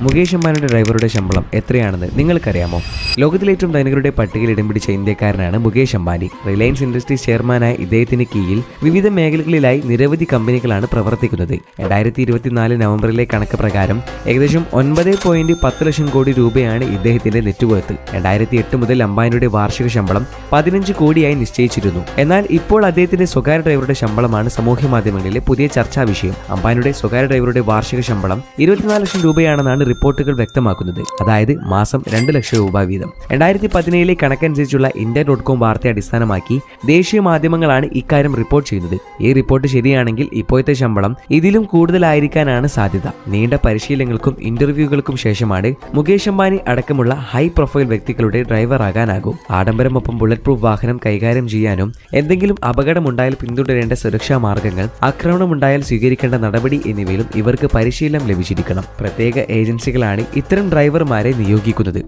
മുകേഷ് അംബാനിയുടെ ഡ്രൈവറുടെ ശമ്പളം എത്രയാണെന്ന് നിങ്ങൾക്കറിയാമോ? ലോകത്തിലെ ഏറ്റവും ധനികരുടെ പട്ടികയിൽ ഇടം പിടിച്ച ഇന്ത്യക്കാരനാണ് മുകേഷ് അംബാനി. റിലയൻസ് ഇൻഡസ്ട്രീസ് ചെയർമാനായ ഇദ്ദേഹത്തിന് കീഴിൽ വിവിധ മേഖലകളിലായി നിരവധി കമ്പനികളാണ് പ്രവർത്തിക്കുന്നത്. 2024 നവംബറിലെ കണക്ക് പ്രകാരം ഏകദേശം 9.10 ലക്ഷം കോടി രൂപയാണ് ഇദ്ദേഹത്തിന്റെ നെറ്റ്വർത്ത്. 2008 മുതൽ അംബാനിയുടെ വാർഷിക ശമ്പളം 15 കോടിയായി നിശ്ചയിച്ചിരുന്നു. എന്നാൽ ഇപ്പോൾ അദ്ദേഹത്തിന്റെ സ്വകാര്യ ഡ്രൈവറുടെ ശമ്പളമാണ് സാമൂഹ്യ മാധ്യമങ്ങളിലെ പുതിയ ചർച്ചാ വിഷയം. അംബാനിയുടെ സ്വകാര്യ ഡ്രൈവറുടെ വാർഷിക ശമ്പളം 24 ലക്ഷം രൂപയാണെന്നാണ് റിപ്പോർട്ടുകൾ വ്യക്തമാക്കുന്നത്. അതായത് മാസം 2 ലക്ഷം രൂപ വീതം. 2017 കണക്കനുസരിച്ചുള്ള India.com വാർത്തയെ അടിസ്ഥാനമാക്കി ദേശീയ മാധ്യമങ്ങളാണ് ഇക്കാര്യം റിപ്പോർട്ട് ചെയ്യുന്നത്. ഈ റിപ്പോർട്ട് ശരിയാണെങ്കിൽ ഇപ്പോഴത്തെ ശമ്പളം ഇതിലും കൂടുതലായിരിക്കാനാണ് സാധ്യത. നീണ്ട പരിശീലനങ്ങൾക്കും ഇന്റർവ്യൂകൾക്കും ശേഷമാണ് മുകേഷ് അംബാനി അടക്കമുള്ള ഹൈ പ്രൊഫൈൽ വ്യക്തികളുടെ ഡ്രൈവർ ആകാനാകും. ആഡംബരമൊപ്പം ബുള്ളറ്റ് പ്രൂഫ് വാഹനം കൈകാര്യം ചെയ്യാനും എന്തെങ്കിലും അപകടമുണ്ടായാൽ പിന്തുടരേണ്ട സുരക്ഷാ മാർഗങ്ങൾ, ആക്രമണമുണ്ടായാൽ സ്വീകരിക്കേണ്ട നടപടി എന്നിവയിലും ഇവർക്ക് പരിശീലനം ലഭിച്ചിരിക്കണം. പ്രത്യേക ഏജൻസികളാണ് ഇത്തരം ഡ്രൈവർമാരെ നിയോഗിക്കുന്നത്.